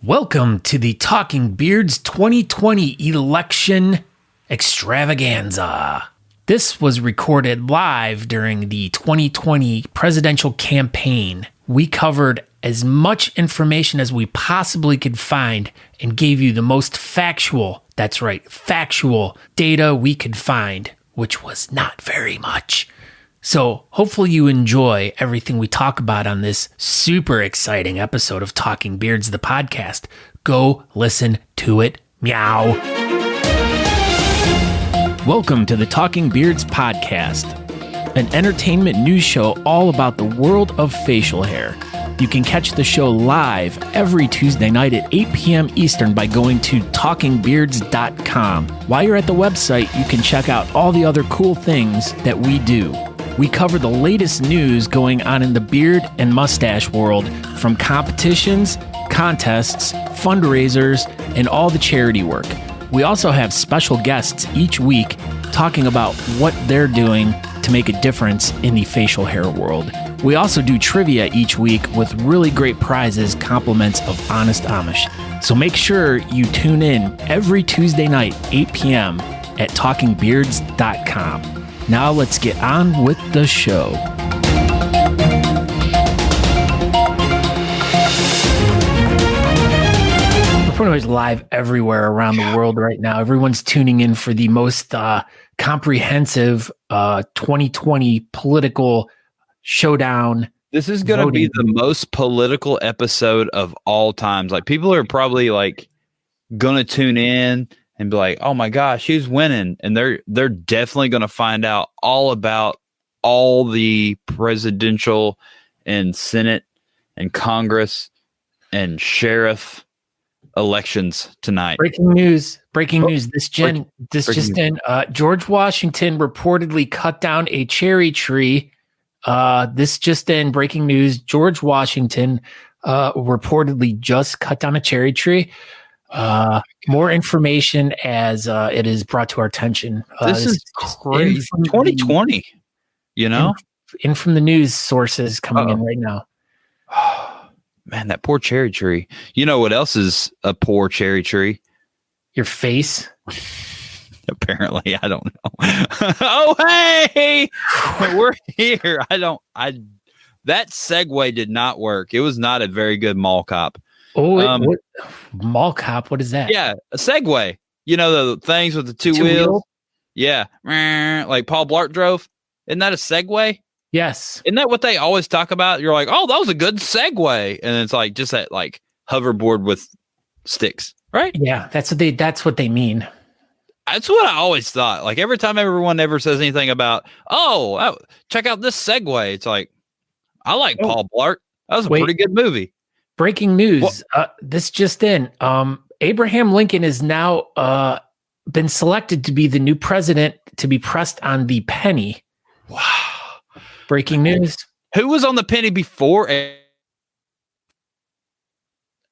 Welcome to the Talking Beards 2020 election extravaganza. This was recorded live during the 2020 presidential campaign. We covered as much information as we possibly could find and gave you the most factual, that's right, factual data we could find, which was not very much. So hopefully you enjoy everything we talk about on this super exciting episode of Talking Beards, the podcast. Go listen to it. Meow. Welcome to the Talking Beards podcast, an entertainment news show all about the world of facial hair. You can catch the show live every Tuesday night at 8 p.m. Eastern by going to talkingbeards.com. While you're at the website, you can check out all the other cool things that we do. We cover the latest news going on in the beard and mustache world, from competitions, contests, fundraisers, and all the charity work. We also have special guests each week talking about what they're doing to make a difference in the facial hair world. We also do trivia each week with really great prizes, compliments of Honest Amish. So make sure you tune in every Tuesday night, 8 p.m. at talkingbeards.com. Now let's get on with the show. We're pretty much live everywhere around the world right now. Everyone's tuning in for the most comprehensive 2020 political showdown. This is going to be the most political episode of all times. Like, people are probably like going to tune in and be like, "Oh my gosh, who's winning?" And they're definitely going to find out all about all the presidential and Senate and Congress and sheriff elections tonight. Breaking news. This just in. George Washington reportedly cut down a cherry tree. This just in. Breaking news. George Washington reportedly just cut down a cherry tree. More information as it is brought to our attention. This is crazy. 2020, you know? In from the news sources coming in right now. Man, that poor cherry tree. You know what else is a poor cherry tree? Your face. Apparently, I don't know. Oh, hey, we're here. That segue did not work. It was not a very good mall cop. Oh, mall cop? What is that? Yeah, a Segway. You know, the things with the two wheels? Yeah. Like Paul Blart drove. Isn't that a Segway? Yes. Isn't that what they always talk about? You're like, oh, that was a good Segway. And it's like just that like hoverboard with sticks, right? Yeah, that's what they mean. That's what I always thought. Like, every time everyone ever says anything about, check out this Segway, it's like, I like Paul Blart. That was a pretty good movie. Breaking news. This just in. Abraham Lincoln is now been selected to be the new president to be pressed on the penny. Wow. Breaking news. Who was on the penny before?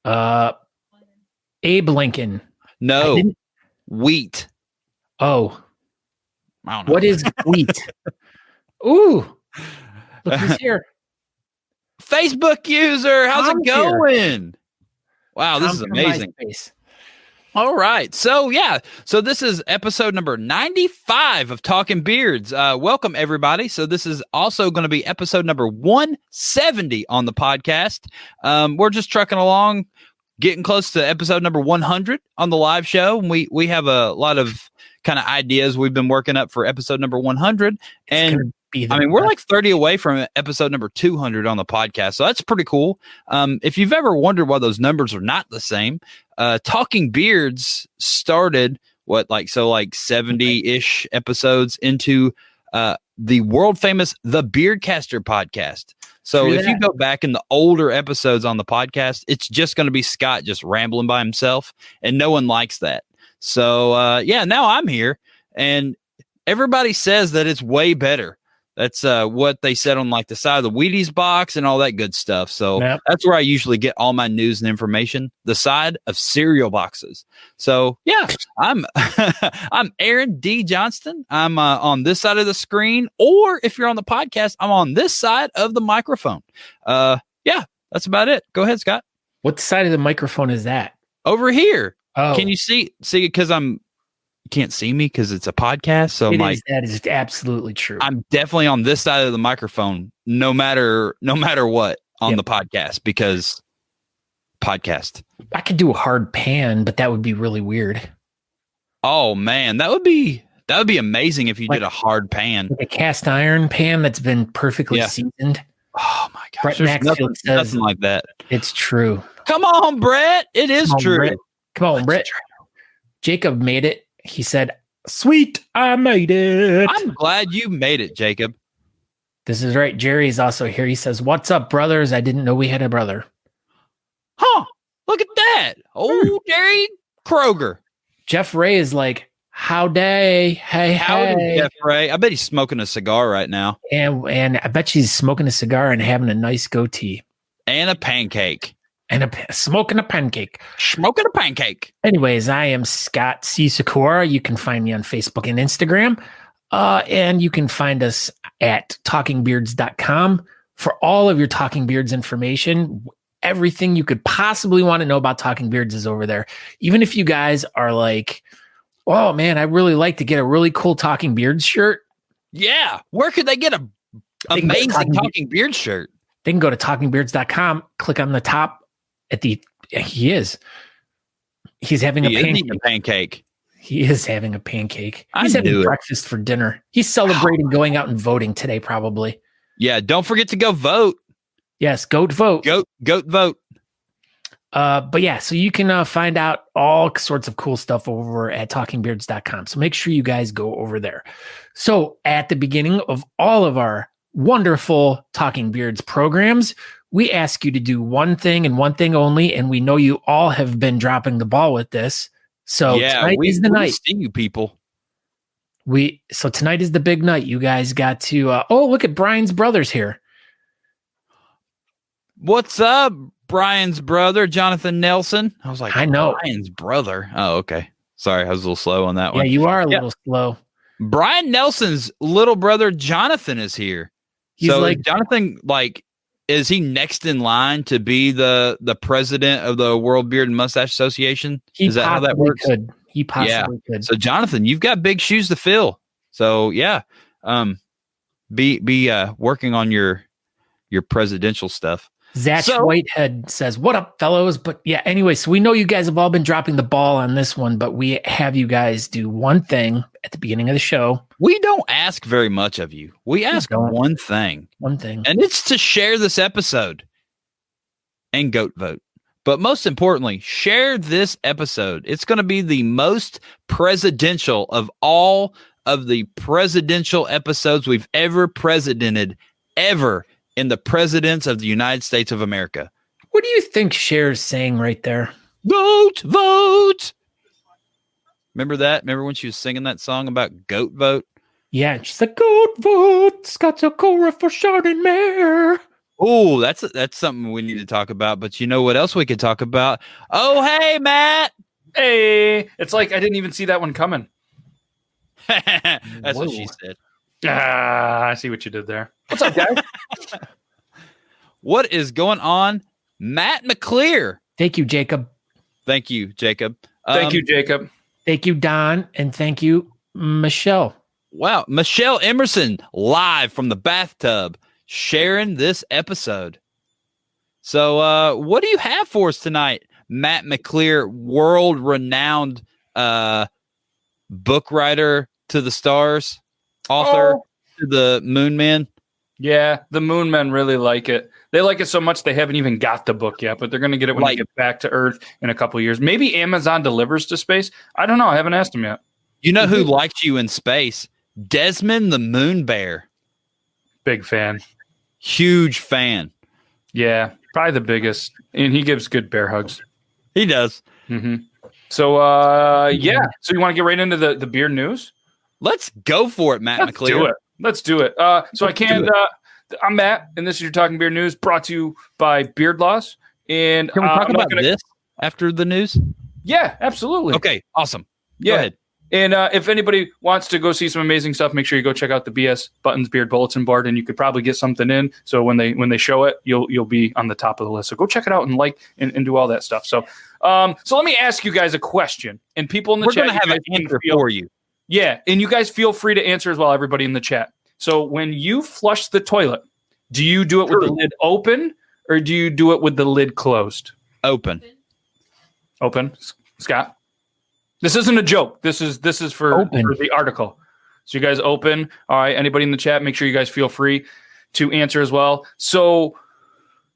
Abe Lincoln. No. Wheat. Oh. I don't know. What is wheat? Ooh. Look who's here. Facebook user, how's it going? Here. Wow, this is amazing. All right. So this is episode number 95 of Talking Beards. Welcome, everybody. So this is also going to be episode number 170 on the podcast. We're just trucking along, getting close to episode number 100 on the live show. And we have a lot of kind of ideas we've been working up for episode number 100. And we're like 30 away from episode number 200 on the podcast. So that's pretty cool. If you've ever wondered why those numbers are not the same, Talking Beards started 70-ish episodes into the world famous The Beardcaster podcast. So if you go back in the older episodes on the podcast, it's just going to be Scott just rambling by himself, and no one likes that. So now I'm here, and everybody says that it's way better. That's what they said on like the side of the Wheaties box and all that good stuff. So That's where I usually get all my news and information, the side of cereal boxes. So I'm I'm Aaron D. Johnston. I'm on this side of the screen, or if you're on the podcast, I'm on this side of the microphone. That's about it. Go ahead, Scott. What side of the microphone is that? Over here. Oh. Can you see because you can't see me because it's a podcast. So that is absolutely true. I'm definitely on this side of the microphone, no matter what on the podcast, because podcast. I could do a hard pan, but that would be really weird. Oh man, that would be amazing if you did a hard pan. Like a cast iron pan that's been perfectly seasoned. Oh my gosh. Brett Maxfield says nothing like that. It's true. Come on, Brett. It is true. Come on, Brett. Jacob made it. He said, "Sweet, I made it." I'm glad you made it, Jacob. This is right. Jerry's also here. He says, "What's up, brothers? I didn't know we had a brother." Huh. Look at that. Oh, Jerry Kroger. Jeff Ray is like, "Howdy. Hey, howdy, Jeff Ray." I bet he's smoking a cigar right now. And I bet she's smoking a cigar and having a nice goatee. And a pancake. And smoking a pancake. Smoking a pancake. Anyways, I am Scott C. Sykora. You can find me on Facebook and Instagram. And you can find us at talkingbeards.com for all of your Talking Beards information. Everything you could possibly want to know about Talking Beards is over there. Even if you guys are like, "Oh man, I really like to get a really cool Talking Beards shirt." Yeah. Where could they get a amazing Talking Beards shirt? They can go to talkingbeards.com, click on the top at the, he's having a pancake. He is having a pancake. He's having breakfast for dinner. He's celebrating going out and voting today, probably. Yeah. Don't forget to go vote. Yes. Goat vote. Goat vote. But yeah, so you can find out all sorts of cool stuff over at talkingbeards.com. So make sure you guys go over there. So at the beginning of all of our wonderful Talking Beards programs, we ask you to do one thing and one thing only. And we know you all have been dropping the ball with this. So tonight is the night. See you people. So tonight is the big night. You guys got to, look at Brian's brothers here. What's up, Brian's brother, Jonathan Nelson? I was like, I know. Brian's brother. Oh, okay. Sorry, I was a little slow on that one. Yeah, you are a little slow. Brian Nelson's little brother, Jonathan, is here. He's Jonathan, is he next in line to be the president of the World Beard and Mustache Association? Is that how that works? He possibly could. So, Jonathan, you've got big shoes to fill. So, yeah, be working on your presidential stuff. Zach Whitehead says, "What up, fellows?" But yeah, anyway, so we know you guys have all been dropping the ball on this one, but we have you guys do one thing at the beginning of the show. We don't ask very much of you. We ask one thing. One thing. And it's to share this episode and goat vote. But most importantly, share this episode. It's going to be the most presidential of all of the presidential episodes we've ever presidented ever in the presidents of the United States of America. What do you think Cher's saying right there? Goat vote. Remember that? Remember when she was singing that song about goat vote? Yeah, she's like, "Goat vote, Scott Sykora for Chardonnay." Oh, that's something we need to talk about. But you know what else we could talk about? Oh, hey, Matt. Hey, it's like I didn't even see that one coming. That's what she said. I see what you did there. What's up, guys? What is going on? Matt McClear. Thank you, Jacob. Thank you, Jacob. Thank you, Jacob. Thank you, Don. And thank you, Michelle. Wow. Michelle Emerson, live from the bathtub, sharing this episode. So what do you have for us tonight, Matt McClear, world-renowned book writer to the stars, author to the Moon Men? Yeah, the Moon Men really like it. They like it so much they haven't even got the book yet, but they're going to get it when they get back to Earth in a couple of years. Maybe Amazon delivers to space. I don't know. I haven't asked them yet. You know who liked you in space? Desmond the Moon Bear. Big fan. Huge fan. Yeah, probably the biggest. And he gives good bear hugs. He does. Mm-hmm. So, yeah. So you want to get right into the beard news? Let's go for it, Matt McClear. Let's do it. I'm Matt, and this is your Talking Beard News, brought to you by Beard Laws. And can we talk about this after the news? Yeah, absolutely. Okay, awesome. Yeah. Go ahead. And if anybody wants to go see some amazing stuff, make sure you go check out the BS Buttons Beard Bulletin Board, and you could probably get something in. So when they show it, you'll be on the top of the list. So go check it out and and do all that stuff. So let me ask you guys a question, and people in the chat, we're going to have an answer for you. Yeah, and you guys feel free to answer as well. Everybody in the chat. So when you flush the toilet, do you do it with the lid open or do you do it with the lid closed? Open. Scott. This isn't a joke. This is for the article. So you guys open. All right. Anybody in the chat, make sure you guys feel free to answer as well. So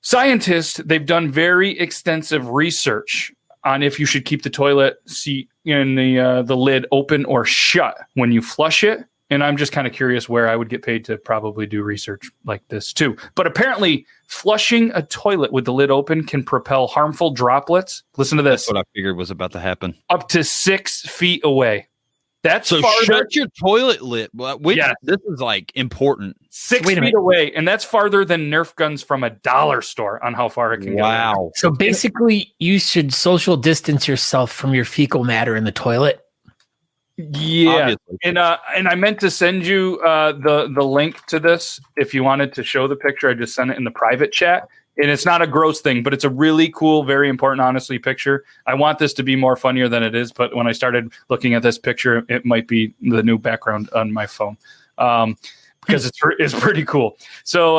scientists, they've done very extensive research on if you should keep the toilet seat in the lid open or shut when you flush it. And I'm just kind of curious where I would get paid to probably do research like this too. But apparently flushing a toilet with the lid open can propel harmful droplets. Listen to this. That's what I figured was about to happen. Up to 6 feet away. That's so farther. Shut your toilet lid. Yeah. This is like important. 6 feet away. And that's farther than Nerf guns from a dollar store on how far it can go. Wow. So basically you should social distance yourself from your fecal matter in the toilet. Yeah, obviously. And I meant to send you the link to this if you wanted to show the picture. I just sent it in the private chat, and it's not a gross thing, but it's a really cool, very important, honestly, picture. I want this to be more funnier than it is, but when I started looking at this picture, it might be the new background on my phone because it's pretty cool. So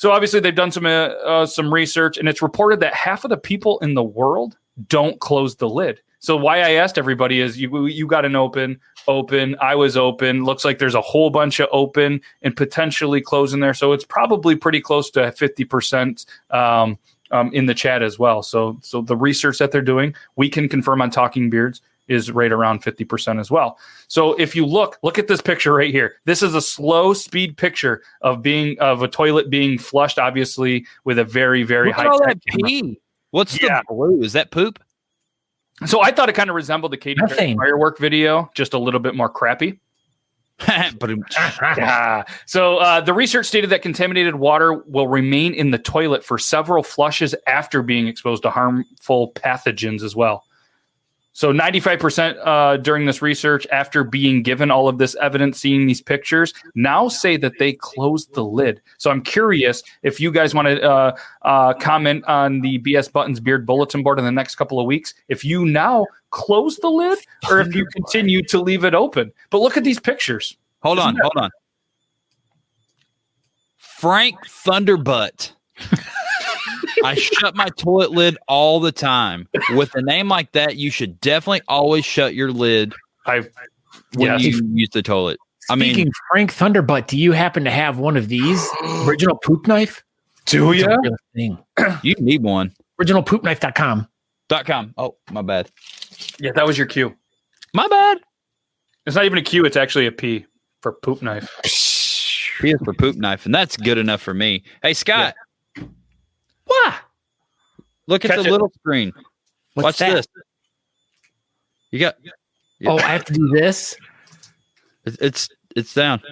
obviously they've done some research, and it's reported that half of the people in the world don't close the lid. So why I asked everybody is you got an open, I was open. Looks like there's a whole bunch of open and potentially closing there. So it's probably pretty close to 50% in the chat as well. So the research that they're doing, we can confirm on Talking Beards, is right around 50% as well. So if you look at this picture right here. This is a slow speed picture of a toilet being flushed, obviously with a very, very high tech camera. What's the blue? Is that poop? So I thought it kind of resembled the Katy Perry firework video, just a little bit more crappy. So the research stated that contaminated water will remain in the toilet for several flushes after being exposed to harmful pathogens as well. So 95% during this research, after being given all of this evidence, seeing these pictures, now say that they closed the lid. So I'm curious if you guys want to comment on the BS Buttons Beard Bulletin Board in the next couple of weeks, if you now close the lid or if you continue to leave it open. But look at these pictures. Hold on. Frank Thunderbutt. I shut my toilet lid all the time. With a name like that, you should definitely always shut your lid when you use the toilet. Speaking of Frank Thunderbutt, do you happen to have one of these? Original poop knife? Do you? You need one. Originalpoopknife.com. Oh, my bad. Yeah, that was your cue. My bad. It's not even a Q. It's actually a P for poop knife. P is for poop knife, and that's good enough for me. Hey, Scott. Yeah. What? Look at the little screen. Watch this. You got. Oh, I have to do this. It's down.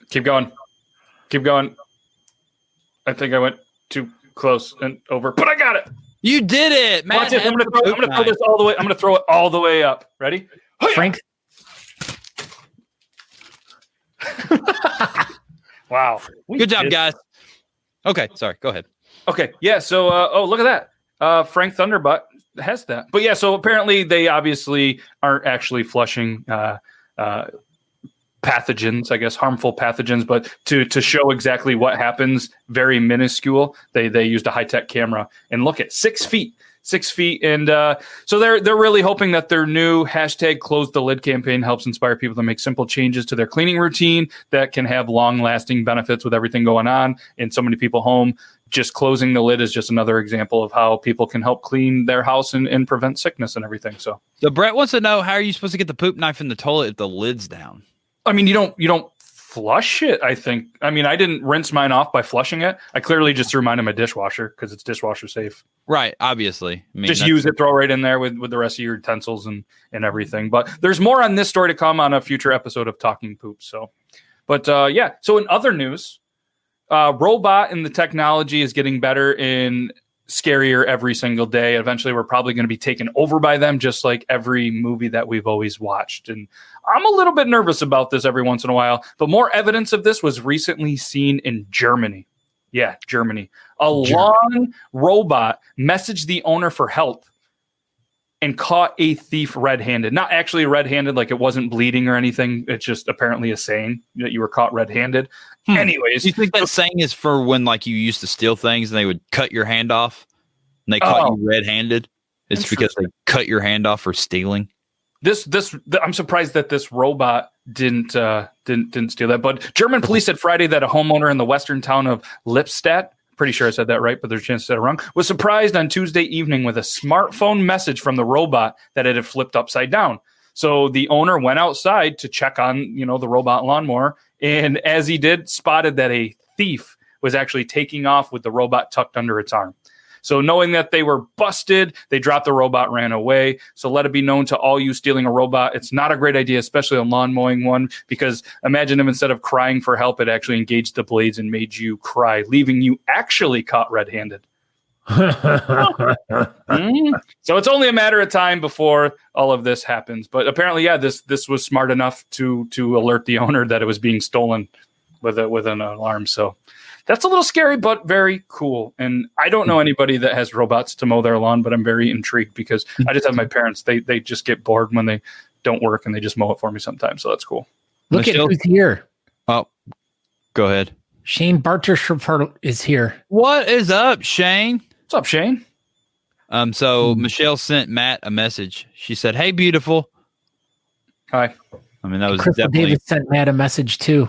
Keep going. I think I went too close and over, but I got it. You did it, man. Watch this. I'm gonna throw this all the way. I'm gonna throw it all the way up. Ready? Frank. Wow. Good job, guys. Okay, sorry. Go ahead. Okay. Yeah. So, look at that. Frank Thunderbutt has that. But yeah, so apparently they obviously aren't actually flushing pathogens, I guess, harmful pathogens. But to show exactly what happens, very minuscule, they used a high-tech camera. And look at 6 feet. 6 feet. And so they're really hoping that their new hashtag Close the Lid campaign helps inspire people to make simple changes to their cleaning routine that can have long-lasting benefits with everything going on and so many people home. Just closing the lid is just another example of how people can help clean their house and prevent sickness and everything. So Brett wants to know, how are you supposed to get the poop knife in the toilet if the lid's down? I mean, you don't flush it, I think. I mean, I didn't rinse mine off by flushing it. I clearly just threw mine in my dishwasher because it's dishwasher safe. Right, obviously. I mean, just use it, throw it right in there with the rest of your utensils and everything. But there's more on this story to come on a future episode of Talking Poop. So, but yeah. So in other news, robot and the technology is getting better in scarier every single day. Eventually, we're probably going to be taken over by them, just like every movie that we've always watched. And I'm a little bit nervous about this every once in a while. But more evidence of this was recently seen in Germany. Yeah, Germany. A lawn robot messaged the owner for help and caught a thief red-handed. Not actually red-handed, like it wasn't bleeding or anything. It's just apparently a saying that you were caught red-handed. Anyways. Do you think that saying is for when like you used to steal things and they would cut your hand off and they caught you red-handed? It's because they cut your hand off for stealing. I'm surprised that this robot didn't steal that. But German police said Friday that a homeowner in the western town of Lippstadt, pretty sure I said that right, but there's a chance I said it wrong, was surprised on Tuesday evening with a smartphone message from the robot that it had flipped upside down. So the owner went outside to check on, the robot lawnmower, and as he did, spotted that a thief was actually taking off with the robot tucked under its arm. So knowing that they were busted, they dropped the robot, ran away. So let it be known to all you stealing a robot, it's not a great idea, especially a lawn mowing one, because imagine if instead of crying for help, it actually engaged the blades and made you cry, leaving you actually caught red-handed. So it's only a matter of time before all of this happens. But apparently, this was smart enough to alert the owner that it was being stolen with an alarm. So that's a little scary, but very cool. And I don't know anybody that has robots to mow their lawn, but I'm very intrigued because I just have my parents. They just get bored when they don't work and they just mow it for me sometimes. So that's cool. Look at who's here. Oh, go ahead. Shane Barter is here. What is up, Shane? What's up, Shane? So Michelle sent Matt a message. She said, "Hey, beautiful." Hi. I mean, that was Crystal definitely... Davis sent Matt a message too.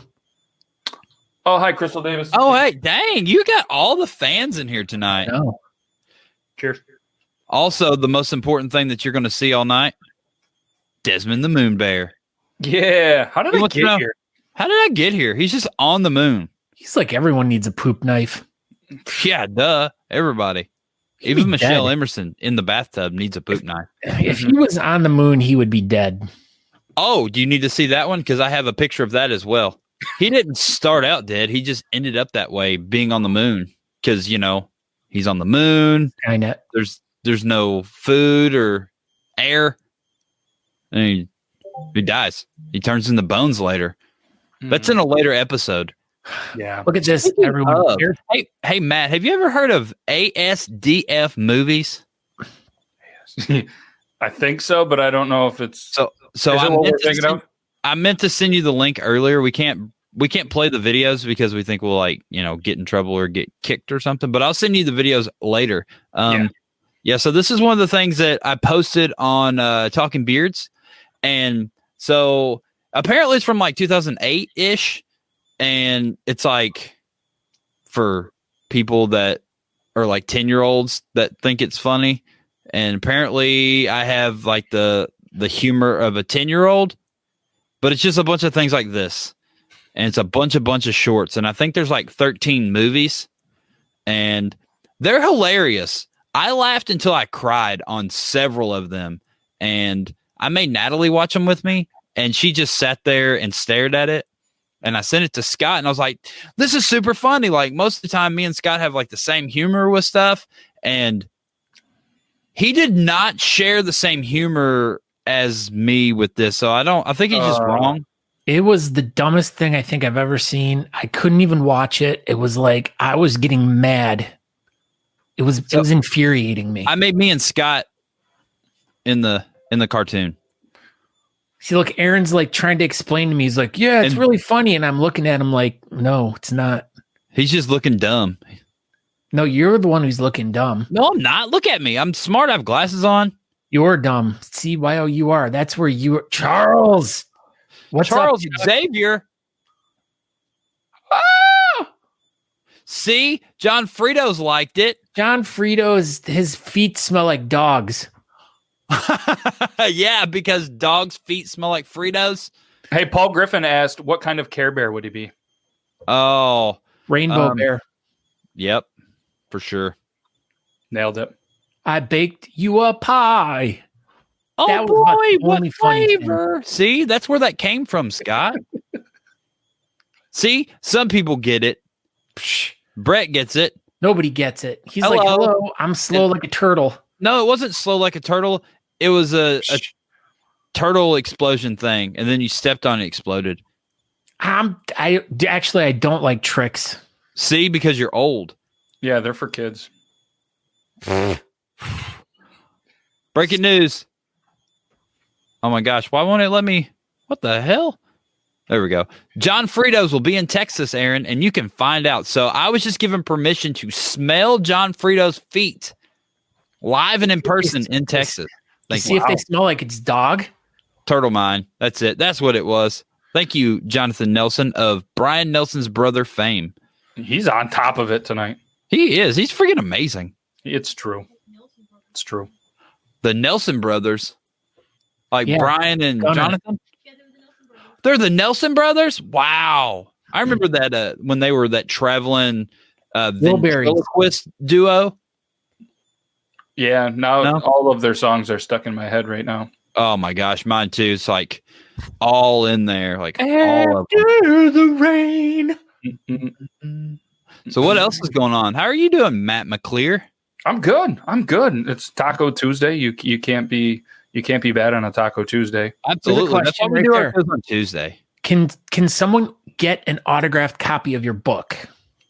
Oh, hi, Crystal Davis. Oh, hey, dang, you got all the fans in here tonight. Oh. Cheers. Also, the most important thing that you're going to see all night, Desmond the Moon Bear. Yeah. How did I get here? How did I get here? He's just on the moon. He's like, everyone needs a poop knife. Yeah, duh. Everybody. Even Michelle Emerson in the bathtub needs a poop knife. If he was on the moon, he would be dead. Oh, do you need to see that one? Because I have a picture of that as well. He didn't start out dead. He just ended up that way, being on the moon. Because, he's on the moon. I know. There's no food or air. And he dies. He turns into bones later. That's in a later episode. Yeah. Look at this, everyone. Hey, Matt, have you ever heard of ASDF movies? I think so, but I don't know if it's so. I meant to send you the link earlier. We can't play the videos because we think we'll get in trouble or get kicked or something. But I'll send you the videos later. So this is one of the things that I posted on Talking Beards, and so apparently it's from like 2008 ish. And it's like for people that are like 10-year-olds that think it's funny. And apparently I have like the humor of a 10-year-old, but it's just a bunch of things like this. And it's a bunch of shorts. And I think there's like 13 movies and they're hilarious. I laughed until I cried on several of them. And I made Natalie watch them with me. And she just sat there and stared at it. And I sent it to Scott and I was like, this is super funny. Like most of the time me and Scott have like the same humor with stuff. And he did not share the same humor as me with this. So I think he's just wrong. It was the dumbest thing I think I've ever seen. I couldn't even watch it. It was like, I was getting mad. It was infuriating me. I made me and Scott in the cartoon. See, look, Aaron's like trying to explain to me. He's like, yeah, it's really funny. And I'm looking at him like, no, it's not. He's just looking dumb. No, you're the one who's looking dumb. No, I'm not. Look at me. I'm smart. I have glasses on. You're dumb. CYOUR. That's where you are. Charles. What's Charles up, Xavier? Ah! See? John Fritos liked it. John Fritos, his feet smell like dogs. Yeah, because dogs' feet smell like Fritos. Hey, Paul Griffin asked, what kind of Care Bear would he be? Oh, Rainbow Bear. Yep, for sure. Nailed it. I baked you a pie. Oh, that was boy, what flavor? See, that's where that came from, Scott. See, some people get it. Brett gets it. Nobody gets it. He's like, hello, I'm slow like a turtle. No, it wasn't slow like a turtle. It was a turtle explosion thing, and then you stepped on it, exploded. I don't like tricks. See, because you're old. Yeah, they're for kids. Breaking news. Oh my gosh, why won't it let me? What the hell? There we go. John Fritos will be in Texas, Aaron, and you can find out. So I was just given permission to smell John Fritos' feet live and in person in Texas. See if they smell like it's dog. Turtle mine. That's it. That's what it was. Thank you, Jonathan Nelson of Brian Nelson's brother fame. He's on top of it tonight. He is. He's freaking amazing. It's true. It's true. The Nelson brothers, Brian and Jonathan. They're the Nelson brothers. Wow. I remember that when they were that traveling ventriloquist duo. Yeah. Now all of their songs are stuck in my head right now. Oh my gosh, mine too. It's like all in there, like after all of them. the rain. So what else is going on? How are you doing, Matt McClear? I'm good. It's Taco Tuesday. You can't be bad on a Taco Tuesday. Absolutely. That's what we do on Tuesday. Can someone get an autographed copy of your book?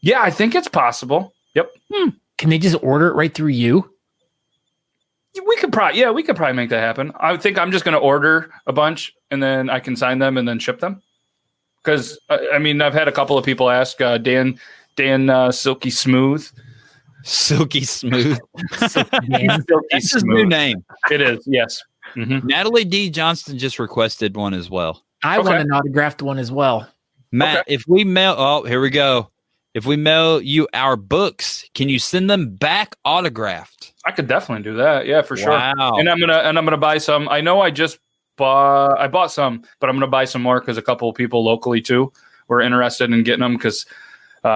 Yeah, I think it's possible. Yep. Can they just order it right through you? We could probably make that happen. I think I'm just going to order a bunch and then I can sign them and then ship them. Because I've had a couple of people ask Dan Silky Smooth. Silky Smooth. That's his new name. It is. Yes. Mm-hmm. Natalie D. Johnston just requested one as well. I want an autographed one as well. Matt, if we mail, here we go. If we mail you our books, can you send them back autographed? I could definitely do that. Yeah, for sure. Wow. And I'm gonna buy some. I know I bought some, but I'm gonna buy some more because a couple of people locally too were interested in getting them because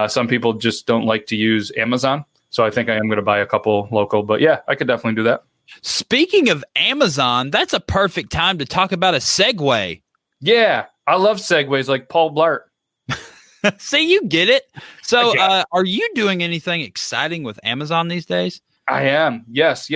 some people just don't like to use Amazon. So I think I am gonna buy a couple local. But yeah, I could definitely do that. Speaking of Amazon, that's a perfect time to talk about a segue. Yeah, I love segues like Paul Blart. See, you get it. So are you doing anything exciting with Amazon these days? I am. Yes.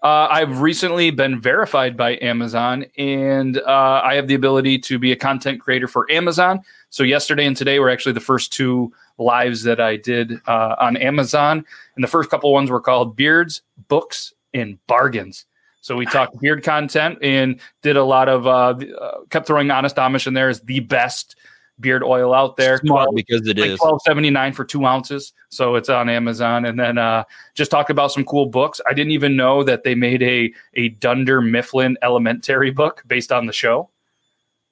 I've recently been verified by Amazon, and I have the ability to be a content creator for Amazon. So yesterday and today were actually the first two lives that I did on Amazon. And the first couple ones were called Beards, Books, and Bargains. So we talked beard content and did a lot of kept throwing Honest Amish in there as the best beard oil out there. Smart, because it is $12.79 for 2 ounces. So it's on Amazon. And then just talk about some cool books. I didn't even know that they made a Dunder Mifflin Elementary book based on the show.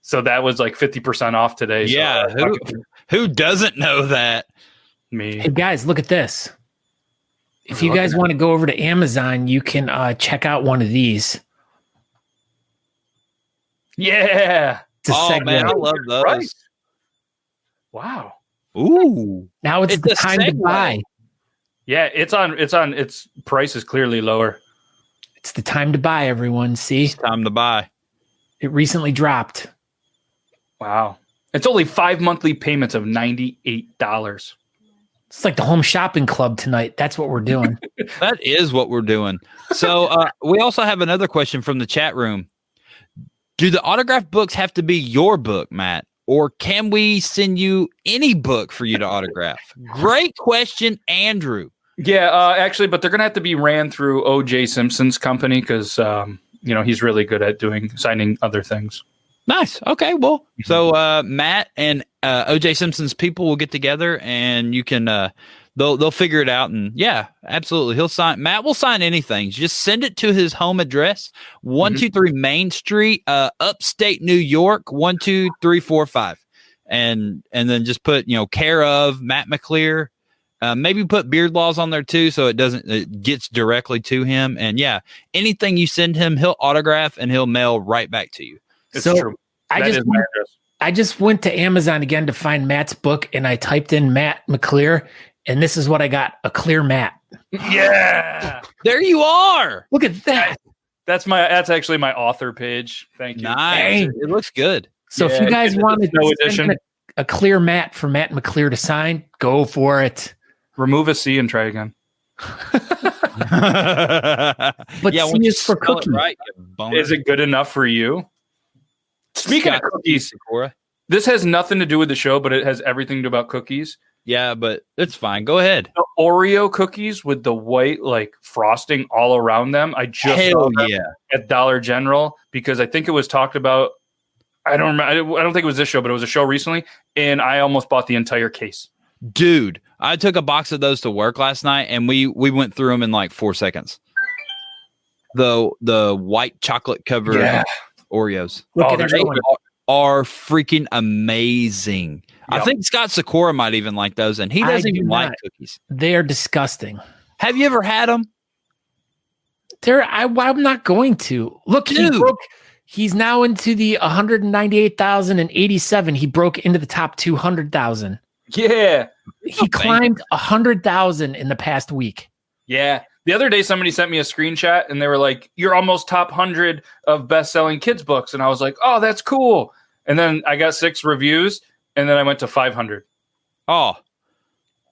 So that was like 50% off today. Yeah. So who doesn't know that? Me. Hey guys, look at this. If you guys want to go over to Amazon, you can check out one of these. Yeah. Man, I love those. Right. Wow. Ooh. Now it's the time to buy. Yeah, its price is clearly lower. It's the time to buy, everyone. See? It's time to buy. It recently dropped. Wow. It's only 5 monthly payments of $98. It's like the home shopping club tonight. That's what we're doing. That is what we're doing. So we also have another question from the chat room. Do the autographed books have to be your book, Matt? Or can we send you any book for you to autograph? Great question, Andrew. Yeah, actually, but they're going to have to be ran through O.J. Simpson's company because, he's really good at signing other things. Nice. Okay, well, so Matt and O.J. Simpson's people will get together and you can they'll figure it out. And yeah, absolutely. Matt will sign anything. Just send it to his home address, 123 Main Street, upstate New York, 12345. And then just put, care of Matt McClear. Maybe put Beard Laws on there too, so it gets directly to him. And yeah, anything you send him, he'll autograph and he'll mail right back to you. It's true. I just went to Amazon again to find Matt's book, and I typed in Matt McClear, and this is what I got: a clear Matt. Yeah, there you are. Look at that. That's actually my author page. Thank you. Nice. It looks good. So if you guys wanted to send a clear Matt for Matt McClear to sign, go for it. Remove a C and try again. But C is for cookie. Right, is it good enough for you? Speaking of cookies, Sykora. This has nothing to do with the show, but it has everything to do about cookies. Yeah, but it's fine. Go ahead. The Oreo cookies with the white like frosting all around them. I just saw them at Dollar General because I think it was talked about. I don't remember. I don't think it was this show, but it was a show recently, and I almost bought the entire case. Dude, I took a box of those to work last night, and we went through them in like 4 seconds. The white chocolate covered Oreos. They are freaking amazing. Yep. I think Scott Sykora might even like those, and he doesn't even like cookies. They are disgusting. Have you ever had them? I'm not going to. Look, he's now into the 198,087. He broke into the top 200,000. Yeah. He climbed 100,000 in the past week. Yeah. The other day, somebody sent me a screenshot, and they were like, "You're almost top 100 of best-selling kids books." And I was like, "Oh, that's cool." And then I got 6 reviews, and then I went to 500. Oh,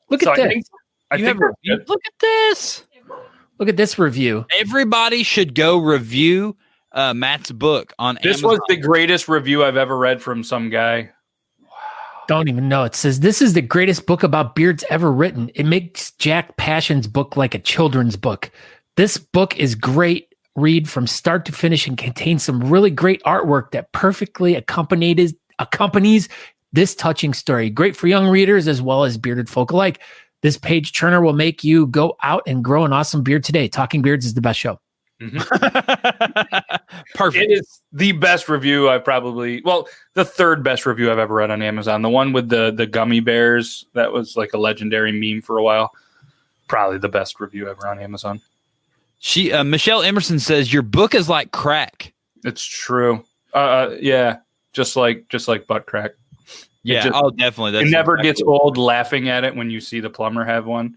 look at this! Look at this! Look at this review. Everybody should go review Matt's book on Amazon. This was the greatest review I've ever read from some guy. Don't even know. It says, "This is the greatest book about beards ever written. It makes Jack Passion's book like a children's book. This book is great read from start to finish and contains some really great artwork that perfectly accompanies this touching story. Great for young readers as well as bearded folk alike. This page turner will make you go out and grow an awesome beard today. Talking Beards is the best show." Mm-hmm. Perfect. It is the best review the third best review I've ever read on Amazon. The one with the gummy bears, that was like a legendary meme for a while. Probably the best review ever on Amazon. Michelle Emerson says your book is like crack. It's true. Yeah, just like butt crack. Yeah, definitely. It never gets old laughing at it when you see the plumber have one.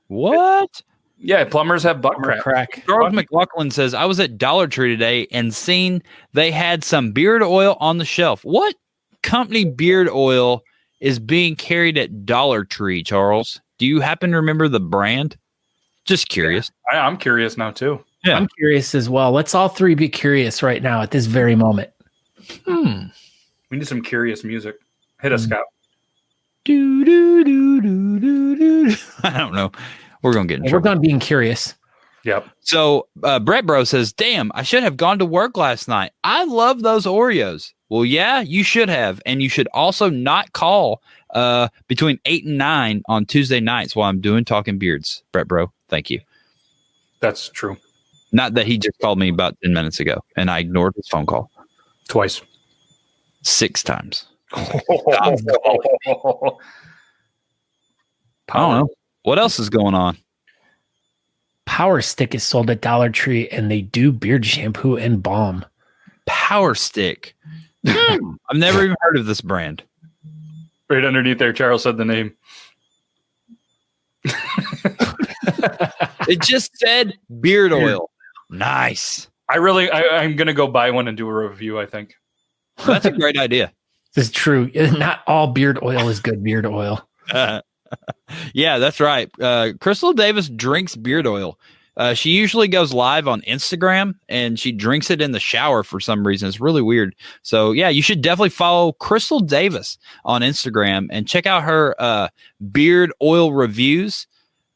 What? Yeah, plumbers have butt crack. Charles McLaughlin says, I was at Dollar Tree today and seen they had some beard oil on the shelf. What company beard oil is being carried at Dollar Tree, Charles? Do you happen to remember the brand? Just curious. Yeah, I'm curious now, too. Yeah. I'm curious as well. Let's all three be curious right now at this very moment. We need some curious music. Hit us, Scott. Do, do, do, do, do, do. I don't know. We're going to get in trouble. We're done being curious. Yep. So Brett Bro says, damn, I should have gone to work last night. I love those Oreos. Well, yeah, you should have. And you should also not call between 8 and 9 on Tuesday nights while I'm doing Talking Beards. Brett Bro, thank you. That's true. Not that he just called me about 10 minutes ago and I ignored his phone call. Twice. 6 times. I don't know. What else is going on? Power Stick is sold at Dollar Tree, and they do beard shampoo and balm. Power Stick. I've never even heard of this brand. Right underneath there, Charles said the name. It just said beard oil. Nice. I'm going to go buy one and do a review, I think. That's a great idea. This is true. Not all beard oil is good beard oil. Yeah, that's right. Crystal Davis drinks beard oil. She usually goes live on Instagram and she drinks it in the shower for some reason. It's really weird. So yeah, you should definitely follow Crystal Davis on Instagram and check out her beard oil reviews.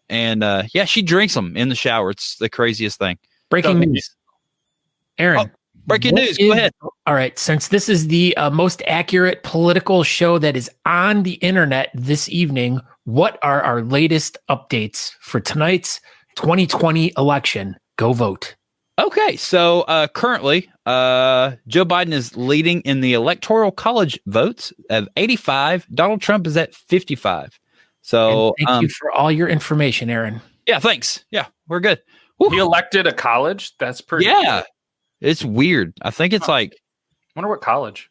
And yeah, she drinks them in the shower. It's the craziest thing. Breaking news. Aaron. Breaking news. Go ahead. All right. Since this is the most accurate political show that is on the internet this evening, what are our latest updates for tonight's 2020 election? Go vote. Okay. So currently, Joe Biden is leading in the Electoral College votes of 85. Donald Trump is at 55. So and thank you for all your information, Aaron. Yeah. Thanks. Yeah. We're good. He elected a college? That's pretty cool. It's weird. I think it's like... I wonder what college.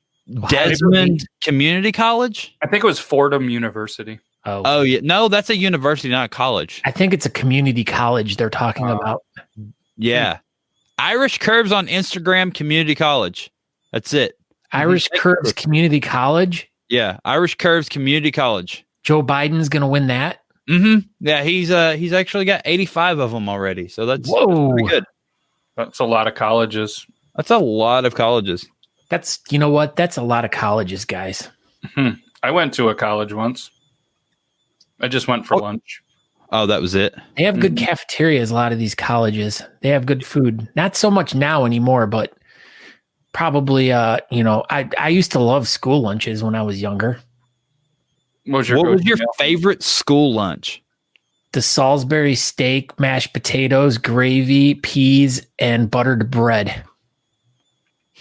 Desmond Community College? I think it was Fordham University. Oh, yeah. No, that's a university, not a college. I think it's a community college they're talking about. Yeah. Irish Curves on Instagram Community College. That's it. Irish Curves Community College? Yeah. Irish Curves Community College. Joe Biden's going to win that? Mm-hmm. Yeah, he's actually got 85 of them already. So that's pretty good. That's a lot of colleges. That's a lot of colleges. You know what? That's a lot of colleges, guys. I went to a college once. I just went for lunch. Oh, that was it? They have good cafeterias, a lot of these colleges. They have good food. Not so much now anymore, but probably, I used to love school lunches when I was younger. What was your favorite school lunch? The Salisbury steak, mashed potatoes, gravy, peas, and buttered bread.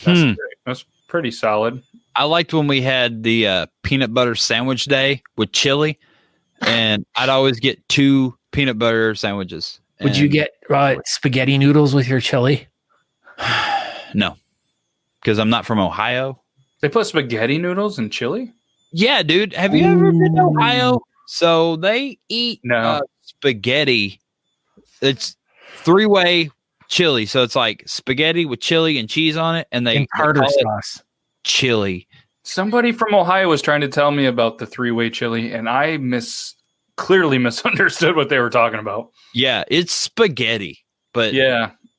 That's pretty solid. I liked when we had the peanut butter sandwich day with chili, and I'd always get 2 peanut butter sandwiches. Would you get spaghetti noodles with your chili? No, because I'm not from Ohio. They put spaghetti noodles in chili? Yeah, dude. Have you ever been to Ohio? So they eat spaghetti. It's 3-way chili. So it's like spaghetti with chili and cheese on it, and they tartar sauce. Chili. Somebody from Ohio was trying to tell me about the 3-way chili, and I clearly misunderstood what they were talking about. Yeah, it's spaghetti, but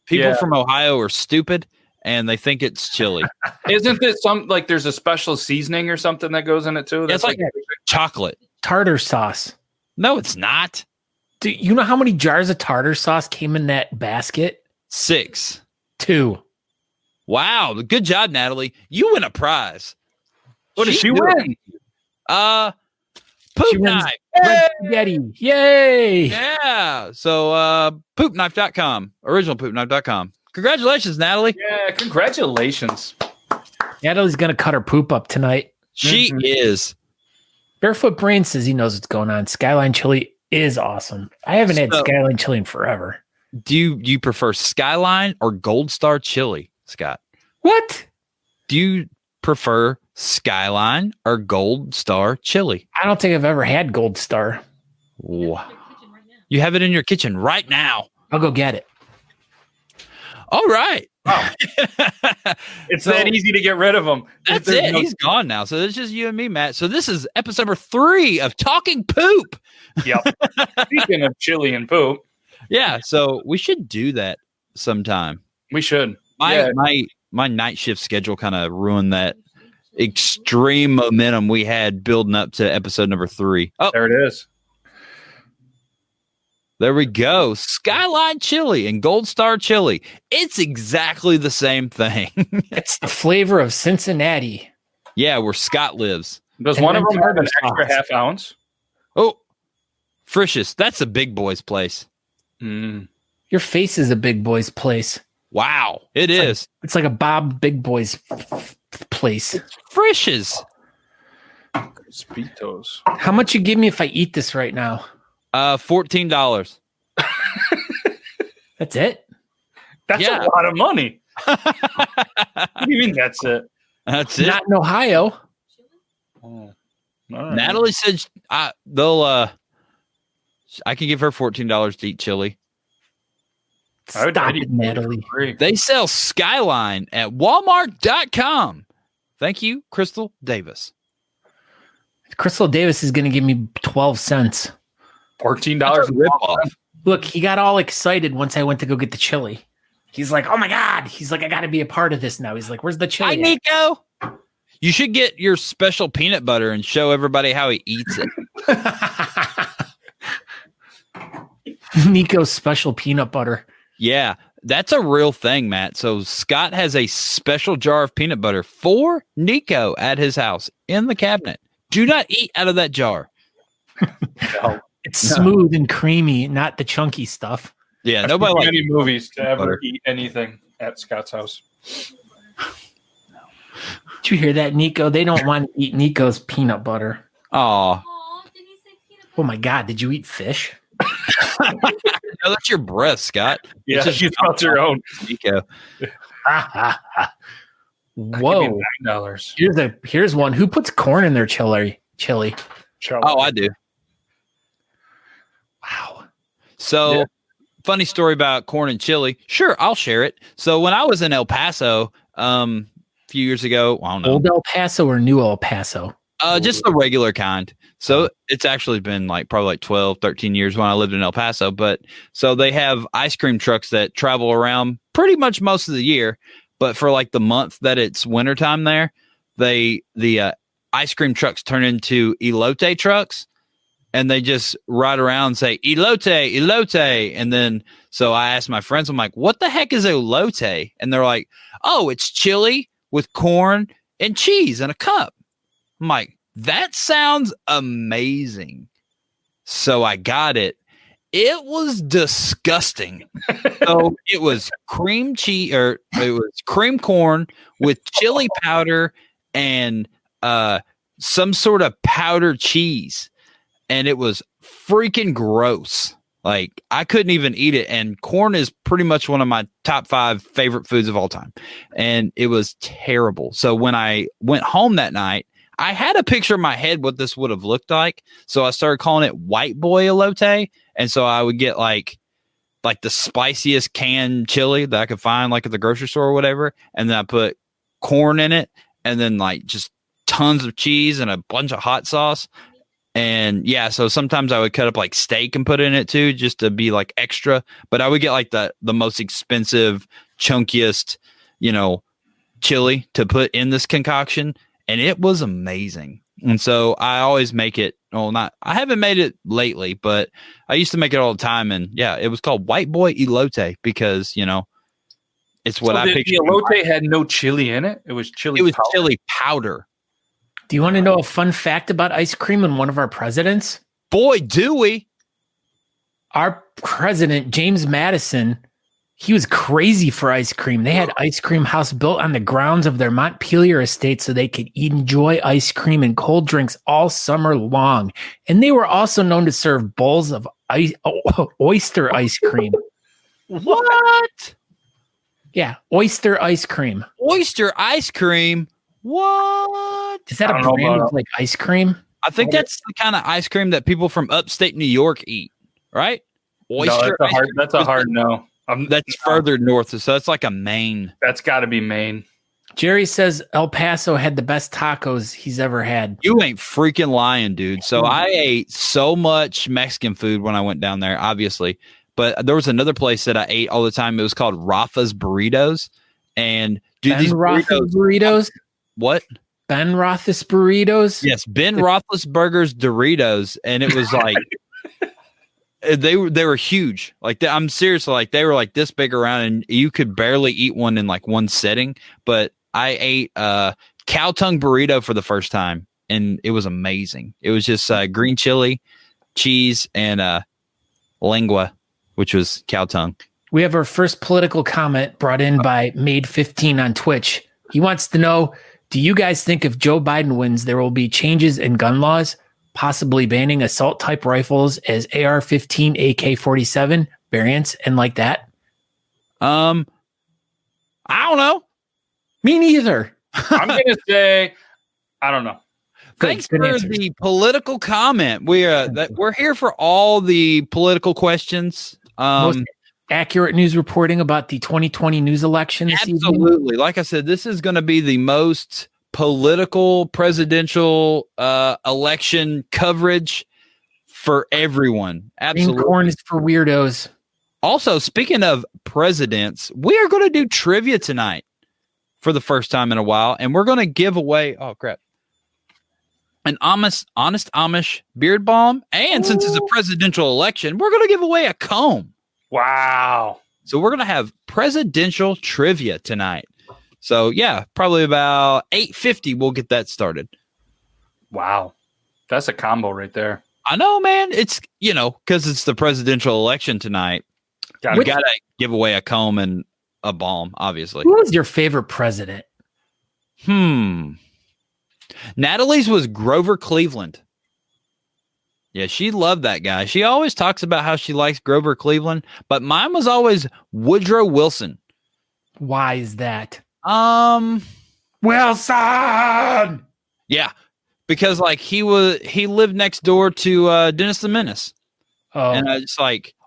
people from Ohio are stupid and they think it's chili. Isn't it there's a special seasoning or something that goes in it too? That's like chocolate. Tartar sauce. No, it's not. Do you know how many jars of tartar sauce came in that basket? 6. 2. Wow. Good job, Natalie. You win a prize. What did she win? Poop knife. Red spaghetti. Yay. Yeah. So poopknife.com. Originalpoopknife.com. Congratulations, Natalie. Yeah, congratulations. Natalie's going to cut her poop up tonight. She is. Barefoot Brain says he knows what's going on. Skyline chili is awesome. I haven't had Skyline chili in forever. Do you prefer Skyline or Gold Star chili, Scott? What? Do you prefer Skyline or Gold Star chili? I don't think I've ever had Gold Star. Wow. You have it in your kitchen right now. I'll go get it. All right. Wow. It's that easy to get rid of him. That's it. He's gone now. So it's just you and me, Matt. So this is episode number 3 of Talking Poop. Yep. Speaking of chili and poop. Yeah. So we should do that sometime. We should. My night shift schedule kind of ruined that extreme momentum we had building up to episode number 3. Oh, there it is. There we go. Skyline chili and Gold Star chili. It's exactly the same thing. It's the flavor of Cincinnati. Yeah, where Scott lives. Does one of them have an extra half ounce? Oh, Frisch's. That's a big boy's place. Your face is a big boy's place. Wow, it's it's like a Bob Big Boy's place. It's Frisch's. Speedos. How much you give me if I eat this right now? $14. That's it? That's a lot of money. What do you mean that's it? That's it. Not in Ohio. Oh. Right. Natalie said I can give her $14 to eat chili. Stop it, Natalie. They sell Skyline at Walmart.com. Thank you, Crystal Davis. Crystal Davis is going to give me 12 cents. $14 rip off. Look, he got all excited once I went to go get the chili. He's like, "Oh my God." He's like, "I got to be a part of this now." He's like, "Where's the chili?" Hi, Nico. You should get your special peanut butter and show everybody how he eats it. Nico's special peanut butter. Yeah, that's a real thing, Matt. So Scott has a special jar of peanut butter for Nico at his house in the cabinet. Do not eat out of that jar. No. It's smooth and creamy, not the chunky stuff. Yeah, nobody likes any movies to ever eat anything at Scott's house. Did you hear that, Nico? They don't want to eat Nico's peanut butter. Oh. Oh my God, did you eat fish? No, that's your breath, Scott. Yeah, you felt your own. Nico. Whoa. $9. Here's one. Who puts corn in their chili? Oh, I do. Wow. So, funny story about corn and chili. Sure, I'll share it. So, when I was in El Paso a few years ago, I don't know. Old El Paso or new El Paso? Just the regular kind. So it's actually been probably 12, 13 years when I lived in El Paso. But so they have ice cream trucks that travel around pretty much most of the year. But for the month that it's wintertime there, the ice cream trucks turn into elote trucks. And they just ride around and say, elote, elote. And then, so I asked my friends, I'm like, what the heck is elote? And they're like, oh, it's chili with corn and cheese in a cup. I'm like, that sounds amazing. So I got it. It was disgusting. So it was cream cheese, or it was cream corn with chili powder and some sort of powdered cheese. And it was freaking gross. I couldn't even eat it. And corn is pretty much one of my top 5 favorite foods of all time. And it was terrible. So when I went home that night, I had a picture in my head what this would have looked like. So I started calling it white boy elote. And so I would get like the spiciest canned chili that I could find at the grocery store or whatever. And then I put corn in it. And then just tons of cheese and a bunch of hot sauce. And yeah, so sometimes I would cut up steak and put in it too, just to be extra. But I would get the most expensive, chunkiest, chili to put in this concoction. And it was amazing. And so I always make it. I haven't made it lately, but I used to make it all the time. And yeah, it was called White Boy Elote because, it's what I pictured. The elote had no chili in it. It was chili. It was chili powder. Do you want to know a fun fact about ice cream and one of our presidents? Boy, do we. Our president, James Madison, he was crazy for ice cream. They had ice cream house built on the grounds of their Montpelier estate so they could enjoy ice cream and cold drinks all summer long. And they were also known to serve bowls of oyster ice cream. What? Yeah, oyster ice cream. Oyster ice cream? What? Is that a brand of ice cream? I think that's the kind of ice cream that people from upstate New York eat, right? Oyster. No, that's a hard no. That's further north, so that's a Maine. That's got to be Maine. Jerry says El Paso had the best tacos he's ever had. You ain't freaking lying, dude. So I ate so much Mexican food when I went down there, obviously. But there was another place that I ate all the time. It was called Rafa's Burritos. And dude, these burritos. What? Ben Roth's burritos? Yes, Ben Roethlisberger's Doritos. And it was they were huge. I'm serious. They were this big around and you could barely eat one in one setting. But I ate cow tongue burrito for the first time. And it was amazing. It was just green chili, cheese, and lengua, which was cow tongue. We have our first political comment brought in by Made15 on Twitch. He wants to know, do you guys think if Joe Biden wins, there will be changes in gun laws, possibly banning assault-type rifles as AR-15, AK-47 variants, and like that? I don't know. Me neither. I'm going to say, I don't know. Thanks for the political comment. We're here for all the political questions. Most accurate news reporting about the 2020 news election this absolutely evening. Like I said, this is going to be the most political presidential election coverage for everyone. Absolutely. Green corn is for weirdos. Also, speaking of presidents, we are going to do trivia tonight for the first time in a while, and we're going to give away an Honest Amish beard balm, and since it's a presidential election, we're going to give away a comb. Wow. So we're going to have presidential trivia tonight. So yeah, probably about 8:50 we'll get that started. Wow. That's a combo right there. I know, man. It's, because it's the presidential election tonight. We got to give away a comb and a balm, obviously. Who was your favorite president? Natalie's was Grover Cleveland. Yeah, she loved that guy. She always talks about how she likes Grover Cleveland, but mine was always Woodrow Wilson. Why is that? Wilson! Yeah, because he lived next door to Dennis the Menace. Oh. And I just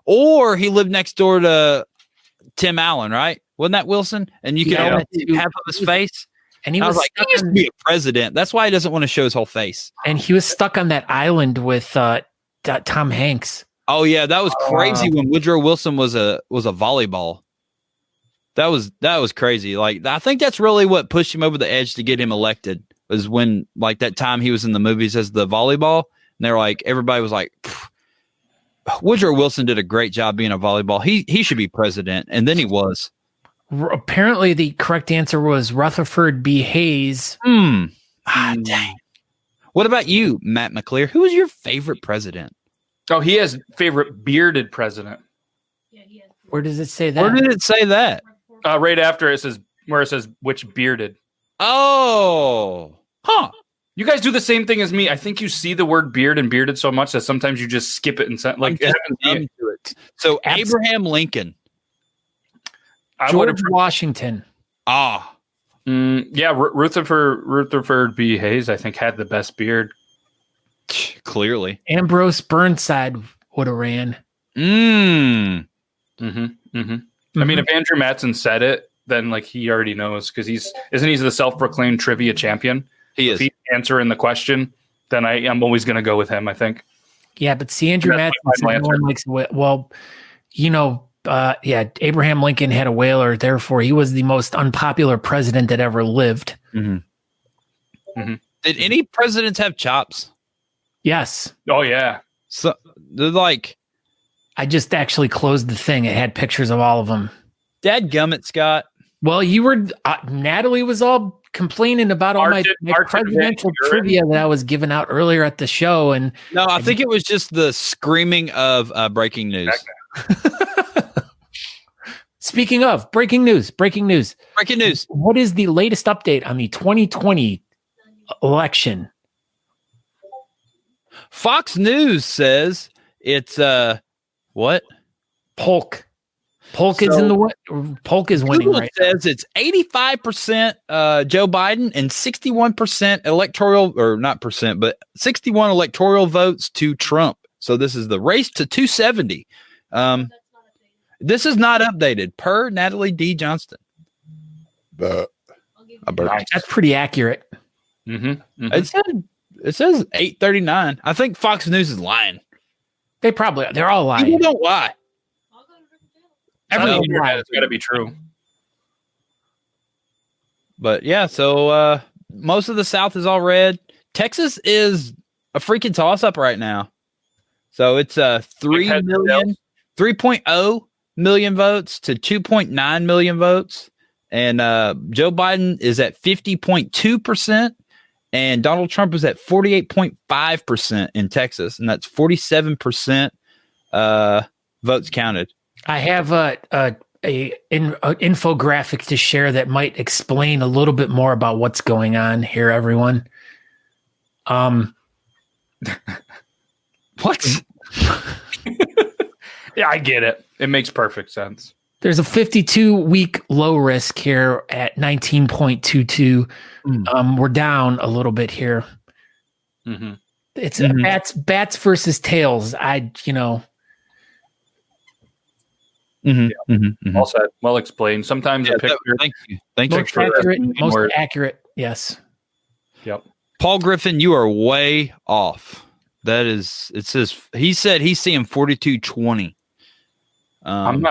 or he lived next door to Tim Allen, right? Wasn't that Wilson? And you could always see half of his face. And he was like, he used to be a president. That's why he doesn't want to show his whole face. And he was stuck on that island with Tom Hanks. Oh yeah, that was crazy when Woodrow Wilson was a volleyball. That was crazy. Like, I think that's really what pushed him over the edge to get him elected, was when, like, that time he was in the movies as the volleyball, and they're like, everybody was like, Woodrow Wilson did a great job being a volleyball. He should be president, and then he was. Apparently, the correct answer was Rutherford B. Hayes. Dang. What about you, Matt McClear? Who was your favorite president? Oh, he has favorite bearded president. Where does it say that? Where did it say that? Right after it says which bearded. Oh, huh. You guys do the same thing as me. I think you see the word beard and bearded so much that sometimes you just skip it and like it happens to it. So Abraham Lincoln, George Washington. Yeah, Rutherford B. Hayes, I think, had the best beard. Clearly, Ambrose Burnside would have ran. I mean, if Andrew Mattson said it, then like he already knows, because isn't he the self-proclaimed trivia champion? He is. If he's answering the question, then I'm always going to go with him, I think. Yeah, but see, Andrew Mattson said no one likes well, Abraham Lincoln had a whaler, therefore he was the most unpopular president that ever lived. Did any presidents have chops? Yes. Oh yeah. So they're like, I just actually closed the thing. It had pictures of all of them. Dadgummit, Scott. Well, you were Natalie was all complaining about all my presidential trivia that I was giving out earlier at the show, and no, I think it was just the screaming of breaking news. Speaking of breaking news. What is the latest update on the 2020 election? Fox News says it's what? Polk is in the what? Polk is winning. Google right says it's 85% Joe Biden and 61% electoral, or not percent, but 61 electoral votes to Trump. So this is the race to 270. This is not updated per Natalie D. Johnston. That's pretty accurate. It says 839. I think Fox News is lying. They're all lying. People don't lie. Every internet has got to be true. But yeah, so most of the South is all red. Texas is a freaking toss-up right now. So it's 3.0 million votes to 2.9 million votes. And Joe Biden is at 50.2%. And Donald Trump is at 48.5% in Texas. And that's 47% votes counted. I have an infographic to share that might explain a little bit more about what's going on here, everyone. What? Yeah, I get it. It makes perfect sense. There's a 52-week low risk here at 19.22. We're down a little bit here. It's bats versus tails. All said. Well explained. Sometimes a picture. Thank you. Most accurate. Yes. Yep. Paul Griffin, you are way off. That is, it says he said he's seeing 42.20. I'm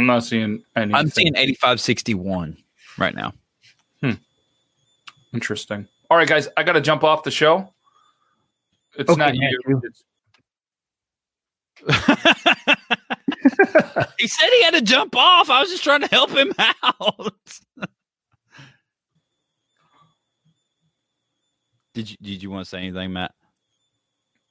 not seeing anything. I'm seeing 85.61 right now. Interesting. All right, guys, I got to jump off the show. It's okay, not you. He said he had to jump off. I was just trying to help him out. Did you want to say anything, Matt?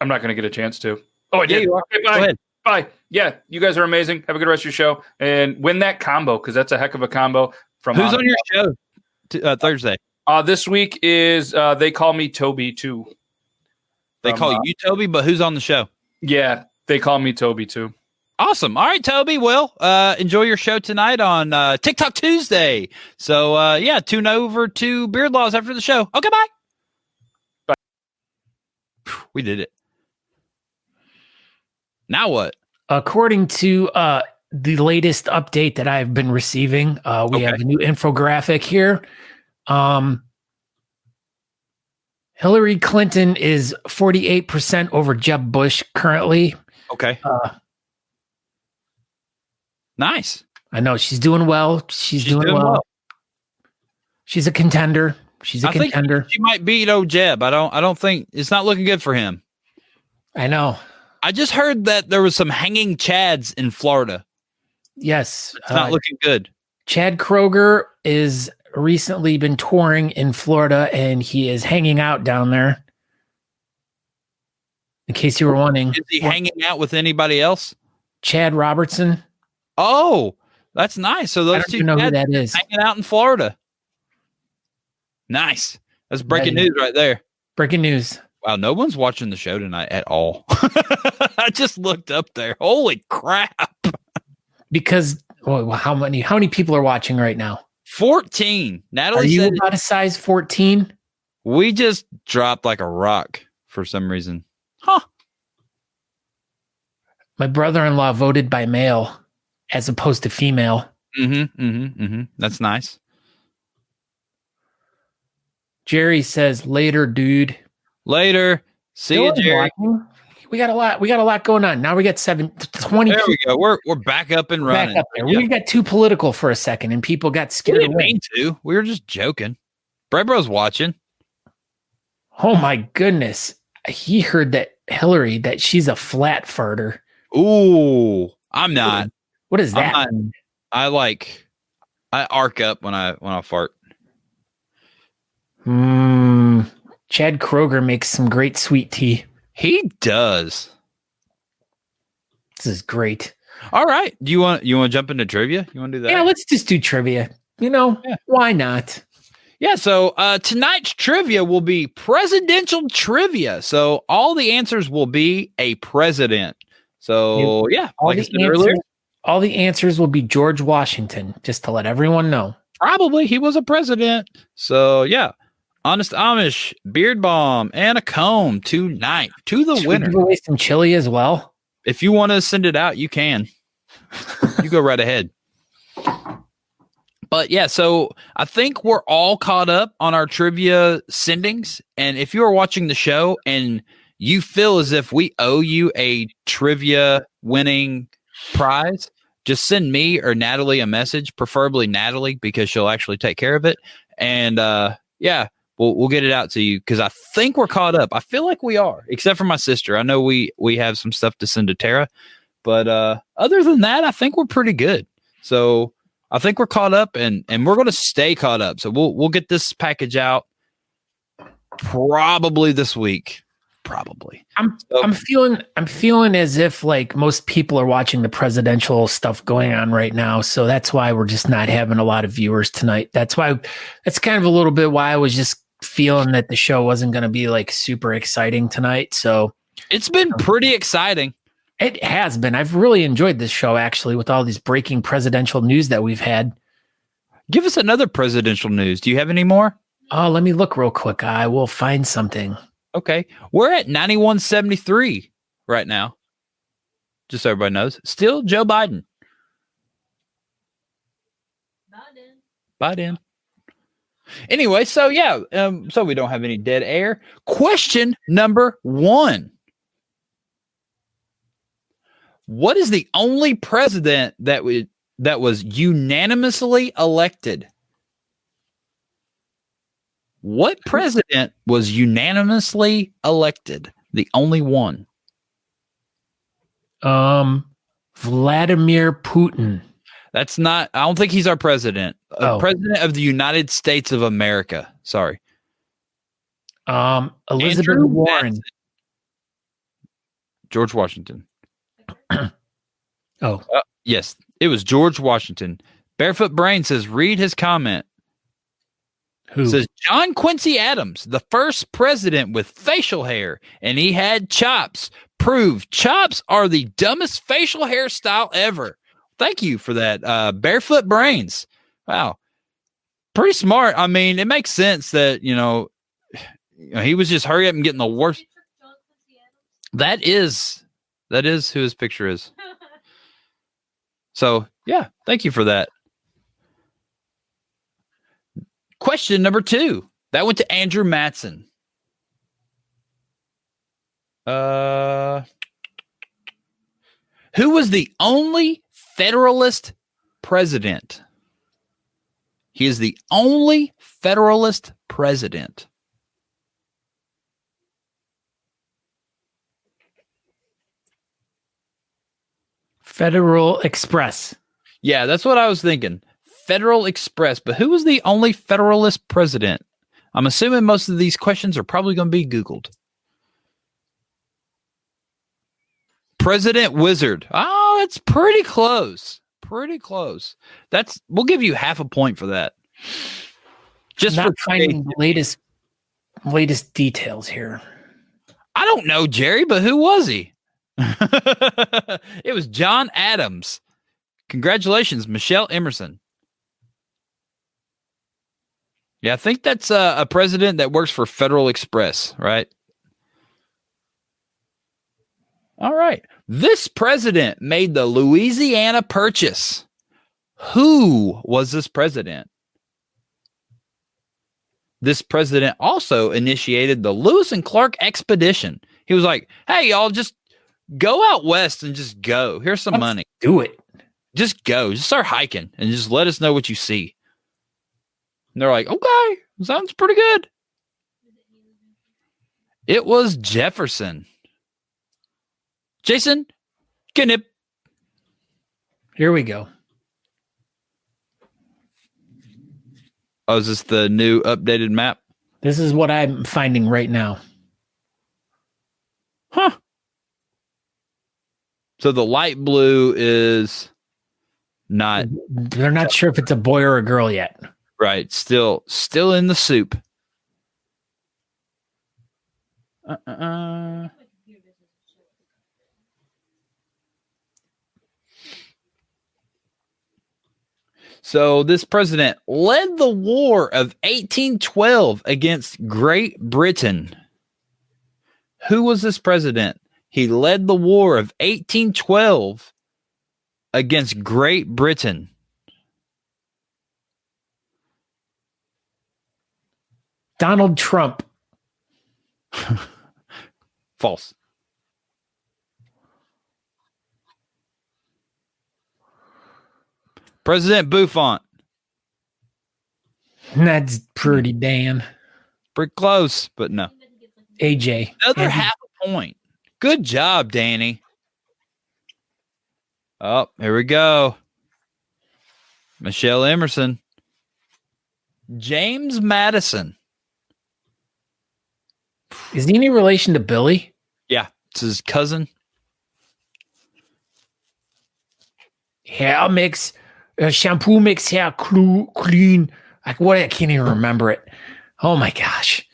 I'm not going to get a chance to. Oh, I did. Yeah, you are. Okay, bye. Go ahead. Bye. Yeah, you guys are amazing. Have a good rest of your show and win that combo, because that's a heck of a combo. From who's on your show Thursday? This week is They Call Me Toby too. They call you Toby, but who's on the show? Yeah, They Call Me Toby too. Awesome. All right, Toby. Well, enjoy your show tonight on TikTok Tuesday. So, tune over to Beard Laws after the show. Okay, bye. Bye. We did it. Now what? According to the latest update that I've been receiving, we have a new infographic here. Hillary Clinton is 48% over Jeb Bush currently. Okay. Nice. I know she's doing well. She's doing well. She's a contender. I think she might beat Jeb. I don't think it's not looking good for him. I know. I just heard that there was some hanging Chads in Florida. Yes. It's not looking good. Chad Kroeger is recently been touring in Florida, and he is hanging out down there. In case you were wondering. Is he hanging out with anybody else? Chad Robertson. Oh, that's nice. So those two know who that is. Hanging out in Florida. Nice. That's breaking news right there. Breaking news. Wow, no one's watching the show tonight at all. I just looked up there. Holy crap. Because how many people are watching right now? 14. Natalie are you said about a size 14? We just dropped like a rock for some reason. Huh. My brother-in-law voted by mail as opposed to female. That's nice. Jerry says, later, dude. Later. See you, Jerry. We got a lot going on. Now we got 20. There we go. We're back up and running. Back up there. Yeah. We got too political for a second, and people got scared. We didn't mean to. We were just joking. Bread Bro's watching. Oh my goodness. He heard that Hillary, that she's a flat farter. Ooh, I'm not. What does that mean? I arc up when I fart. Chad Kroeger makes some great sweet tea. He does. This is great. All right. Do you want to jump into trivia? You want to do that? Yeah, let's just do trivia. Why not? Yeah, so tonight's trivia will be presidential trivia. So all the answers will be a president. So yeah, like I said earlier, all the answers will be George Washington, just to let everyone know. Probably he was a president. So yeah. Honest Amish, beard balm, and a comb tonight to the winner. Give away some chili as well. If you want to send it out, you can. You go right ahead. But yeah, so I think we're all caught up on our trivia sendings. And if you are watching the show and you feel as if we owe you a trivia winning prize, just send me or Natalie a message, preferably Natalie, because she'll actually take care of it. And yeah. We'll get it out to you because I think we're caught up. I feel like we are, except for my sister. I know we have some stuff to send to Tara, but other than that, I think we're pretty good. So I think we're caught up, and we're going to stay caught up. So we'll get this package out probably this week. Probably. I'm feeling as if like most people are watching the presidential stuff going on right now. So that's why we're just not having a lot of viewers tonight. That's kind of a little bit why I was just feeling that the show wasn't going to be like super exciting tonight. So it's been pretty exciting. It has been. I've really enjoyed this show actually with all these breaking presidential news that we've had. Give us another presidential news. Do you have any more? Oh, let me look real quick. I will find something. Okay. We're at 91.73 right now. Just so everybody knows. Still Joe Biden. Biden. Anyway, so yeah. So we don't have any dead air. Question number 1. What is the only president that was unanimously elected? What president was unanimously elected? The only one. Vladimir Putin. That's not. I don't think he's our president. President of the United States of America. Sorry. Elizabeth Andrew Warren. Madison. George Washington. Yes, it was George Washington. Barefoot Brain says, read his comment. Who? Says John Quincy Adams, the first president with facial hair, and he had chops. Prove chops are the dumbest facial hairstyle ever. Thank you for that, Barefoot Brains. Wow, pretty smart. I mean, it makes sense that he was just hurry up and getting the worst. That is who his picture is. So yeah, thank you for that. Question number 2. That went to Andrew Matson. Who was the only Federalist president? He is the only Federalist president. Federal Express. Yeah, that's what I was thinking. Federal Express. But who was the only Federalist president? I'm assuming most of these questions are probably going to be Googled. President Wizard. Oh, it's pretty close. Pretty close. We'll give you half a point for that. Just not for finding the latest details here. I don't know, Jerry, but who was he? It was John Adams. Congratulations, Michelle Emerson. Yeah, I think that's a president that works for Federal Express, right? All right. This president made the Louisiana Purchase. Who was this president? This president also initiated the Lewis and Clark expedition. He was like, hey, y'all, just go out west and just go. Here's some money. Do it. Just go. Just start hiking and just let us know what you see. And they're like, okay, sounds pretty good. It was Jefferson. Jason, Knip. Here we go. Oh, is this the new updated map? This is what I'm finding right now. Huh. So the light blue is not. They're not sure if it's a boy or a girl yet. Right. Still in the soup. So this president led the War of 1812 against Great Britain. Who was this president? He led the War of 1812 against Great Britain. Donald Trump. False. President Buffon. That's pretty Dan. Pretty close, but no. AJ. Another half a point. Good job, Danny. Oh, here we go. Michelle Emerson. James Madison. Is he any relation to Billy? Yeah, it's his cousin. Hair mix, shampoo makes hair clean. Like what? I can't even remember it. Oh my gosh.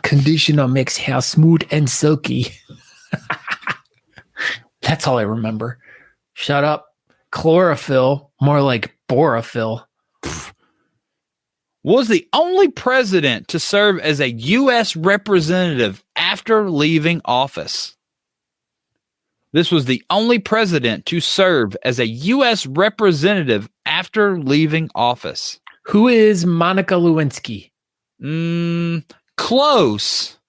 Conditioner makes hair smooth and silky. That's all I remember. Shut up. Chlorophyll, more like borophyll. Was the only president to serve as a U.S. representative after leaving office. This was the only president to serve as a U.S. representative after leaving office. Who is Monica Lewinsky? Close.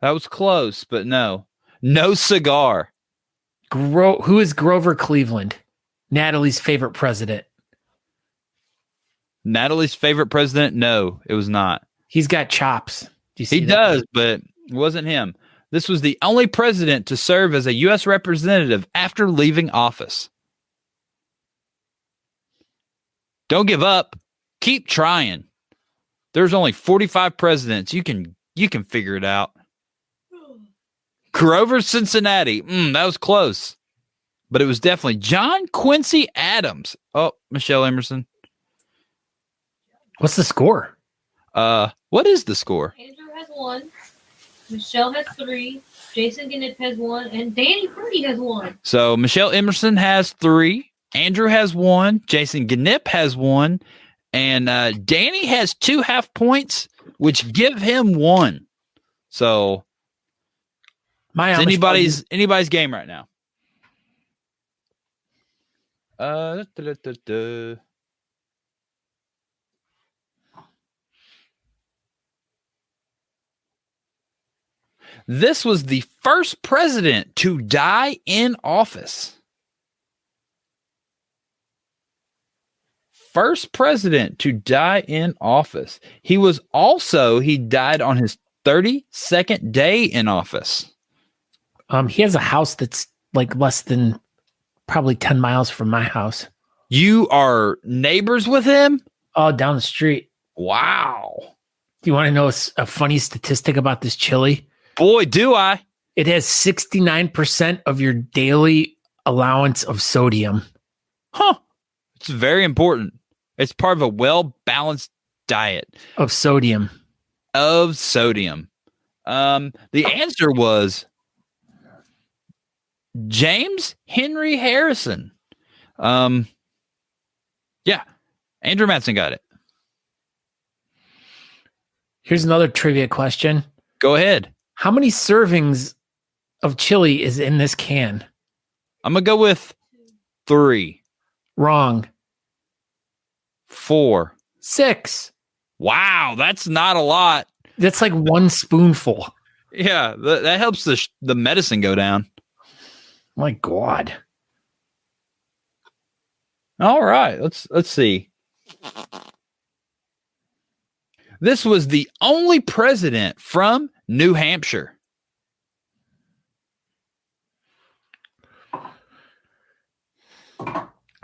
That was close, but no. No cigar. Who is Grover Cleveland? Natalie's favorite president. Natalie's favorite president? No, it was not. He's got chops. Do you see he that? does, but it wasn't him. This was the only president to serve as a U.S. representative after leaving office. Don't give up. Keep trying. There's only 45 presidents. You can figure it out. Grover Cincinnati. That was close. But it was definitely John Quincy Adams. Oh, Michelle Emerson. What's the score? What is the score? Andrew has 1. Michelle has 3. Jason Gannett has 1. And Danny Purdy has 1. So Michelle Emerson has 3. Andrew has 1. Jason Gannett has 1. And Danny has 2 half points, which give him 1. So it's anybody's game right now. This was the first president to die in office. First president to die in office. He died on his 32nd day in office. He has a house that's like less than probably 10 miles from my house. You are neighbors with him? Oh, down the street. Wow. Do you want to know a funny statistic about this chili? Boy, do I. It has 69% of your daily allowance of sodium. Huh. It's very important. It's part of a well-balanced diet. Of sodium. The answer was James Henry Harrison. Yeah. Andrew Matson got it. Here's another trivia question. Go ahead. How many servings of chili is in this can? I'm going to go with 3. Wrong. 4. 6. Wow, that's not a lot. That's like 1 spoonful. Yeah, that helps the medicine go down. My God. All right, let's see. This was the only president from New Hampshire.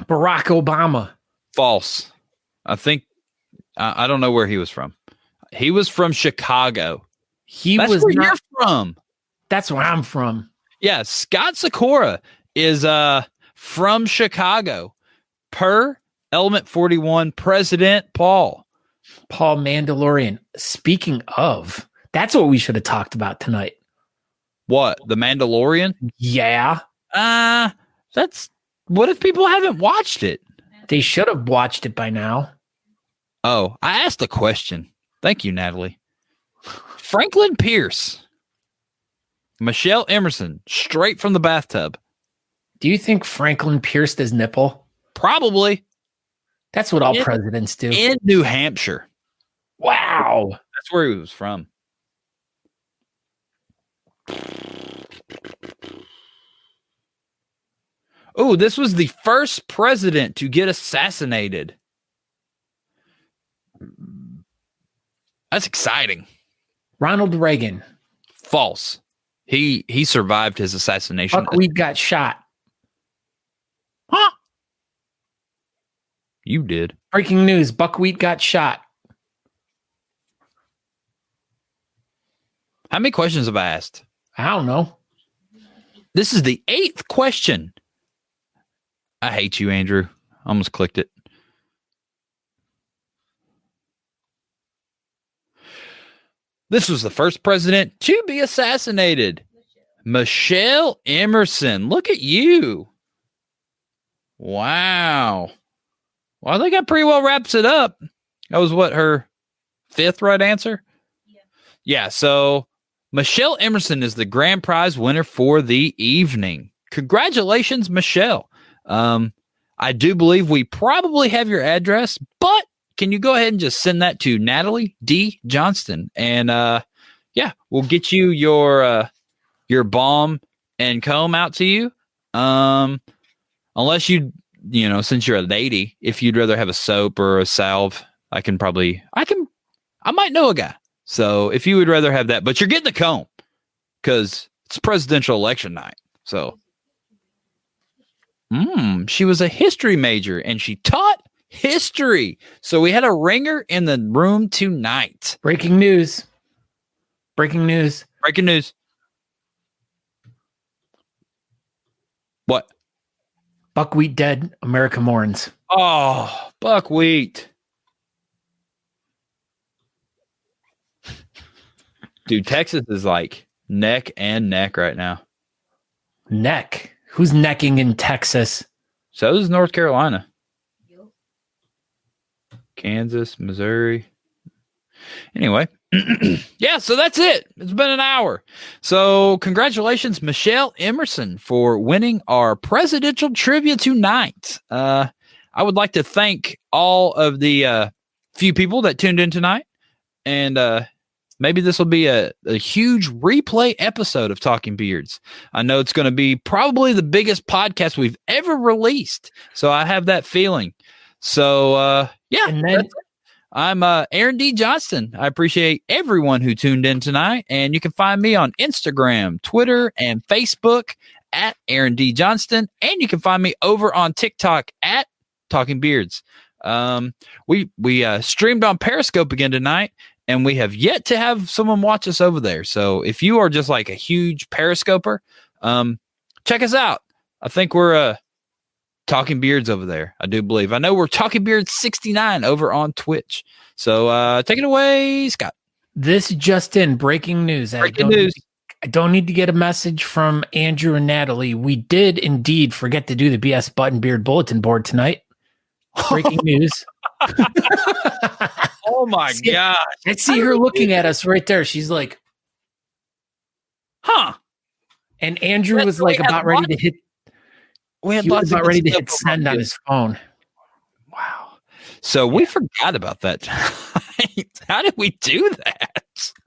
Barack Obama. False. I don't know where he was from. He was from Chicago. That's where you're from. That's where I'm from. Yeah, Scott Sykora is from Chicago. Per Element 41 President Paul Mandalorian. Speaking of, that's what we should have talked about tonight. What? The Mandalorian? Yeah. That's what if people haven't watched it? They should have watched it by now. Oh, I asked a question. Thank you, Natalie. Franklin Pierce. Michelle Emerson, straight from the bathtub. Do you think Franklin pierced his nipple? Probably. That's what all presidents do. In New Hampshire. Wow. That's where he was from. Oh, this was the first president to get assassinated. That's exciting. Ronald Reagan. False. He survived his assassination. Buckwheat got shot. Huh? You did. Breaking news. Buckwheat got shot. How many questions have I asked? I don't know. This is the 8th question. I hate you, Andrew. I almost clicked it. This was the first president to be assassinated. Michelle Emerson. Look at you. Wow. Well, I think that pretty well wraps it up. That was what, her 5th right answer? Yeah, so Michelle Emerson is the grand prize winner for the evening. Congratulations, Michelle. I do believe we probably have your address, but can you go ahead and just send that to Natalie D. Johnston? And yeah, we'll get you your balm and comb out to you. Unless you since you're a lady, if you'd rather have a soap or a salve, I might know a guy. So if you would rather have that, but you're getting the comb because it's presidential election night. So she was a history major and she taught history. So we had a ringer in the room tonight. Breaking news. Breaking news. Breaking news. What? Buckwheat dead. America mourns. Oh, buckwheat. Dude, Texas is like neck and neck right now. Neck? Who's necking in Texas? So is North Carolina. Kansas, Missouri. Anyway, yeah, so that's it. It's been an hour. So congratulations, Michelle Emerson, for winning our presidential trivia tonight. I would like to thank all of the few people that tuned in tonight and maybe this will be a huge replay episode of Talking Beards. I know it's going to be probably the biggest podcast we've ever released. So I have that feeling. So, yeah. And then I'm Aaron D. Johnston. I appreciate everyone who tuned in tonight. And you can find me on Instagram, Twitter, and Facebook at Aaron D. Johnston. And you can find me over on TikTok at Talking Beards. We streamed on Periscope again tonight, and we have yet to have someone watch us over there. So if you are just like a huge Periscoper, check us out. I think we're Talking Beards over there. I do believe. I know we're Talking Beards 69 over on Twitch. So take it away, Scott. This just in, breaking news. I don't need to get a message from Andrew and Natalie. We did indeed forget to do the BS Button Beard Bulletin Board tonight. Breaking news. Oh my God. I see her looking at us right there. She's like, huh. And Andrew was like about ready to hit. We had he was about ready to hit send on his phone. Wow. So we forgot about that. How did we do that?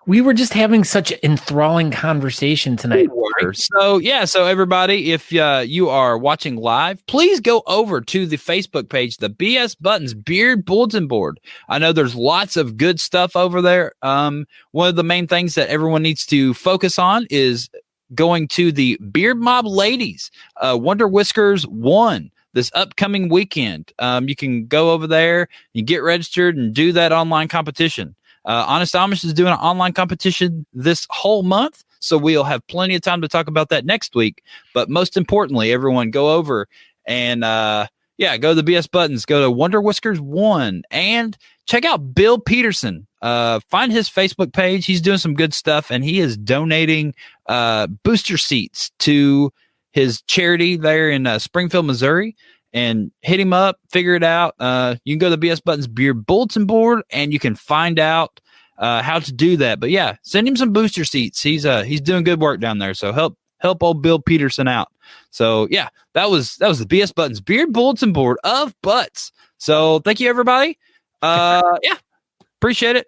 We were just having such an enthralling conversation tonight. So everybody, if you are watching live, please go over to the Facebook page, the BS Buttons Beard Bulletin Board. I know there's lots of good stuff over there. One of the main things that everyone needs to focus on is going to the Beard Mob Ladies Wonder Whiskers 1 this upcoming weekend. You can go over there, you get registered, and do that online competition. Honest Amish is doing an online competition this whole month, so we'll have plenty of time to talk about that next week. But most importantly, everyone go over and go to the BS Buttons, go to Wonder Whiskers 1, and check out Bill Peterson. Find his Facebook page. He's doing some good stuff, and he is donating booster seats to his charity there in Springfield, Missouri. And hit him up, figure it out. You can go to the BS Buttons Beard Bulletin Board, and you can find out how to do that. But yeah, send him some booster seats. He's doing good work down there. So help old Bill Peterson out. So yeah, that was the BS Buttons Beard Bulletin Board of Butts. So thank you, everybody. Appreciate it.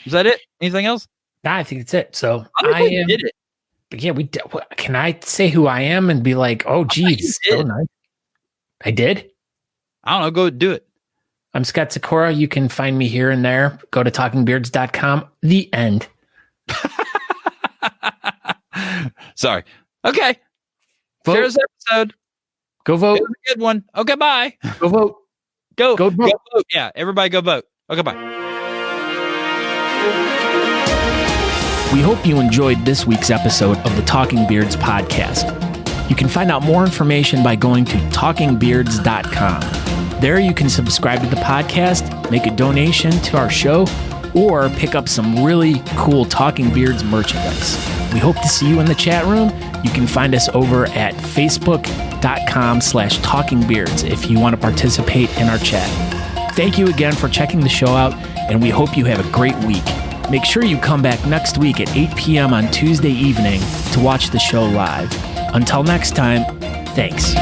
Is that it? Anything else? I think that's it. So I am. Did it. Yeah, we did. Can I say who I am and be like, oh, geez, so nice. I did? I don't know. Go do it. I'm Scott Sykora. You can find me here and there. Go to talkingbeards.com. The end. Sorry. Okay. Vote. Share this episode. Go vote. It was a good one. Okay, bye. Go vote. Go vote. vote. Yeah, everybody go vote. Okay, bye. We hope you enjoyed this week's episode of the Talking Beards podcast. You can find out more information by going to talkingbeards.com. There you can subscribe to the podcast, make a donation to our show, or pick up some really cool Talking Beards merchandise. We hope to see you in the chat room. You can find us over at facebook.com/talkingbeards if you want to participate in our chat. Thank you again for checking the show out, and we hope you have a great week. Make sure you come back next week at 8 p.m. on Tuesday evening to watch the show live. Until next time, thanks.